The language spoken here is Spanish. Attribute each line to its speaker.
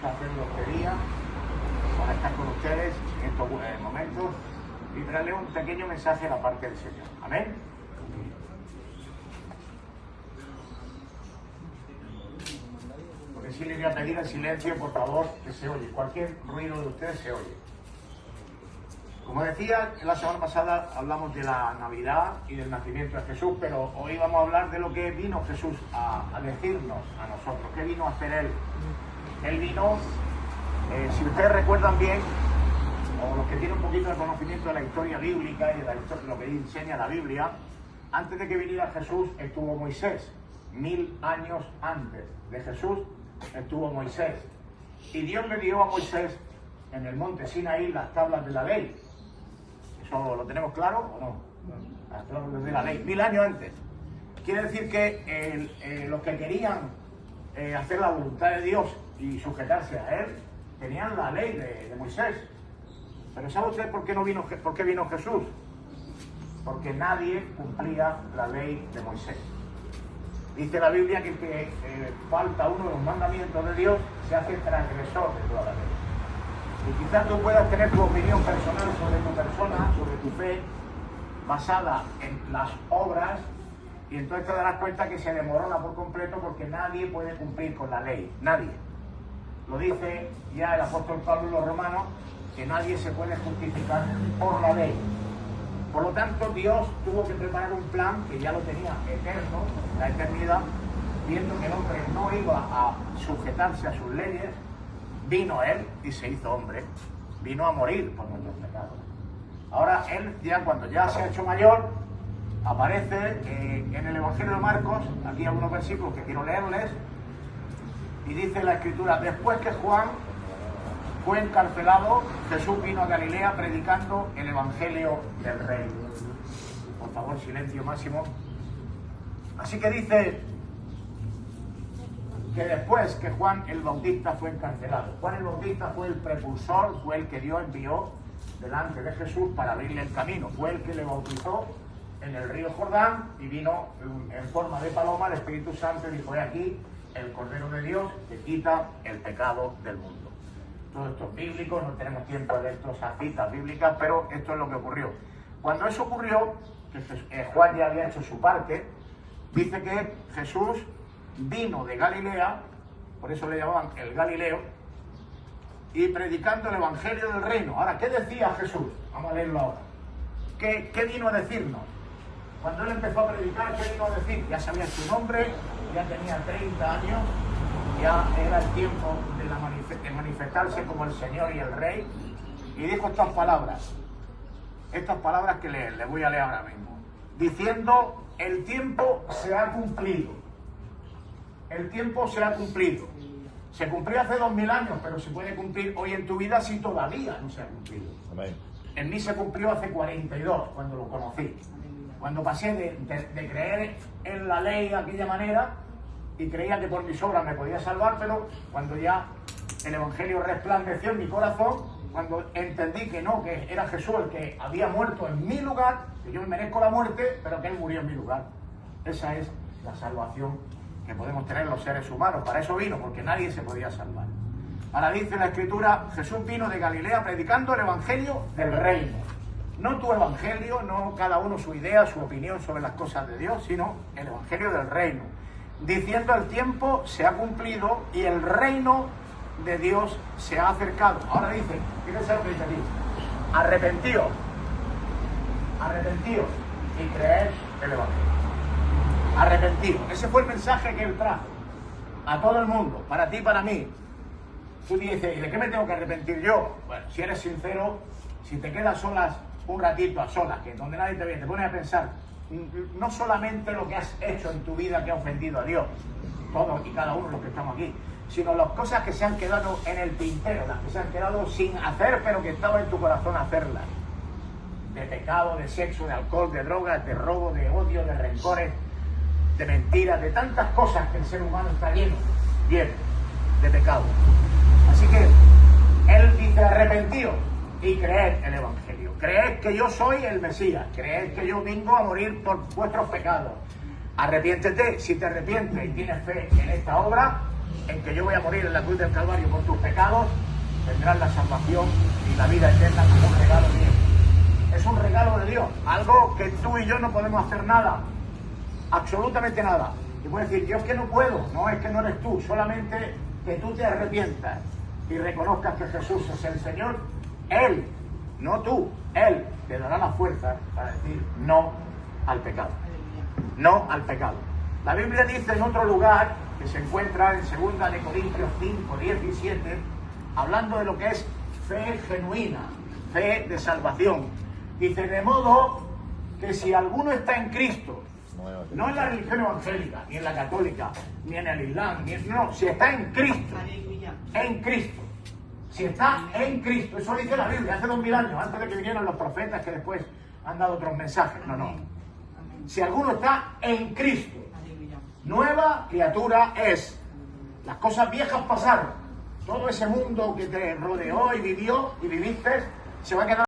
Speaker 1: gusta hacerlo este día para estar con ustedes en estos momentos y traerles un pequeño mensaje de la parte del Señor. Amén. Lo que sí les voy a pedir el silencio, por favor, que se oye. Cualquier ruido de ustedes se oye. Como decía, la semana pasada hablamos de la Navidad y del nacimiento de Jesús, pero hoy vamos a hablar de lo que vino Jesús a decirnos a nosotros. ¿Qué vino a hacer Él? Él vino, si ustedes recuerdan bien, o los que tienen un poquito de conocimiento de la historia bíblica y de lo que enseña la Biblia, antes de que viniera Jesús estuvo Moisés. 1000 años antes de Jesús estuvo Moisés. Y Dios le dio a Moisés en el monte Sinaí las tablas de la ley. ¿Eso lo tenemos claro o no? Las tablas de la ley, 1000 años antes. Quiere decir que los que querían hacer la voluntad de Dios y sujetarse a Él, tenían la ley de Moisés. Pero ¿sabe usted por qué vino Jesús? Porque nadie cumplía la ley de Moisés. Dice la Biblia que el que falta uno de los mandamientos de Dios se hace transgresor de toda la ley. Y quizás tú puedas tener tu opinión personal sobre tu persona, sobre tu fe, basada en las obras, y entonces te darás cuenta que se demorona por completo porque nadie puede cumplir con la ley. Nadie. Lo dice ya el apóstol Pablo en los Romanos, que nadie se puede justificar por la ley. Por lo tanto, Dios tuvo que preparar un plan que ya lo tenía eterno, la eternidad, viendo que el hombre no iba a sujetarse a sus leyes. Vino Él y se hizo hombre, vino a morir por nuestros pecados. Ahora Él, cuando ya se ha hecho mayor, aparece en el Evangelio de Marcos, aquí algunos versículos que quiero leerles, y dice la Escritura: después que Juan fue encarcelado, Jesús vino a Galilea predicando el Evangelio del Reino. Por favor, silencio máximo. Así que dice que después que Juan el Bautista fue encarcelado, Juan el Bautista fue el precursor, fue el que Dios envió delante de Jesús para abrirle el camino, fue el que le bautizó en el río Jordán, y vino en forma de paloma el Espíritu Santo y dijo: he aquí el Cordero de Dios que quita el pecado del mundo. Todo esto es bíblico, no tenemos tiempo de estas citas bíblicas, pero esto es lo que ocurrió. Cuando eso ocurrió, que Juan ya había hecho su parte, dice que Jesús vino de Galilea, por eso le llamaban el Galileo, y predicando el Evangelio del Reino. Ahora, ¿qué decía Jesús? Vamos a leerlo ahora. ¿Qué vino a decirnos? Cuando él empezó a predicar, ¿qué vino a decir? Ya sabía su nombre, ya tenía 30 años, ya era el tiempo de manifestarse como el Señor y el Rey, y dijo estas palabras que le voy a leer ahora mismo, diciendo: el tiempo se ha cumplido. El tiempo se ha cumplido. Se cumplió hace 2000 años, pero se puede cumplir hoy en tu vida si todavía no se ha cumplido. Amén. En mí se cumplió hace 42, cuando lo conocí. Cuando pasé de creer en la ley de aquella manera y creía que por mis obras me podía salvar, pero cuando ya el Evangelio resplandeció en mi corazón, cuando entendí que no, que era Jesús el que había muerto en mi lugar, que yo me merezco la muerte, pero que Él murió en mi lugar. Esa es la salvación que podemos tener los seres humanos. Para eso vino, porque nadie se podía salvar. Ahora dice la Escritura: Jesús vino de Galilea predicando el Evangelio del Reino. No tu evangelio, no cada uno su idea, su opinión sobre las cosas de Dios, sino el Evangelio del Reino, diciendo: el tiempo se ha cumplido y el reino de Dios se ha acercado. Ahora dice, fíjense lo que dice aquí: arrepentíos y creed el Evangelio. Arrepentíos. Ese fue el mensaje que Él trajo a todo el mundo, para ti y para mí. Tú dices: ¿y de qué me tengo que arrepentir yo? Bueno, si eres sincero, si te quedas solas un ratito, a solas, que donde nadie te ve, te pones a pensar no solamente lo que has hecho en tu vida que ha ofendido a Dios, todos y cada uno de los que estamos aquí, sino las cosas que se han quedado en el tintero, las que se han quedado sin hacer, pero que estaba en tu corazón hacerlas. De pecado, de sexo, de alcohol, de drogas, de robo, de odio, de rencores, de mentiras, de tantas cosas que el ser humano está lleno de pecado. Así que Él dice: arrepentíos y creed el Evangelio. Creed que yo soy el Mesías. Creed que yo vengo a morir por vuestros pecados. Arrepiéntete. Si te arrepientes y tienes fe en esta obra, en que yo voy a morir en la cruz del Calvario por tus pecados, tendrás la salvación y la vida eterna como un regalo mío. Es un regalo de Dios, algo que tú y yo no podemos hacer nada, absolutamente nada. Y puedes decir, yo es que no puedo, no, es que no eres tú, solamente que tú te arrepientas y reconozcas que Jesús es el Señor. Él, no tú, Él te dará la fuerza para decir no al pecado. No al pecado. La Biblia dice en otro lugar, que se encuentra en 2 de Corintios 5, 17, hablando de lo que es fe genuina, fe de salvación. Dice, de modo que si alguno está en Cristo, no en la religión evangélica, ni en la católica, ni en el Islam, no, si está en Cristo, en Cristo, si está en Cristo, eso dice la Biblia hace 2000 años, antes de que vinieran los profetas que después han dado otros mensajes, no. Si alguno está en Cristo, nueva criatura es. Las cosas viejas pasaron, todo ese mundo que te rodeó y vivió y viviste, se va a quedar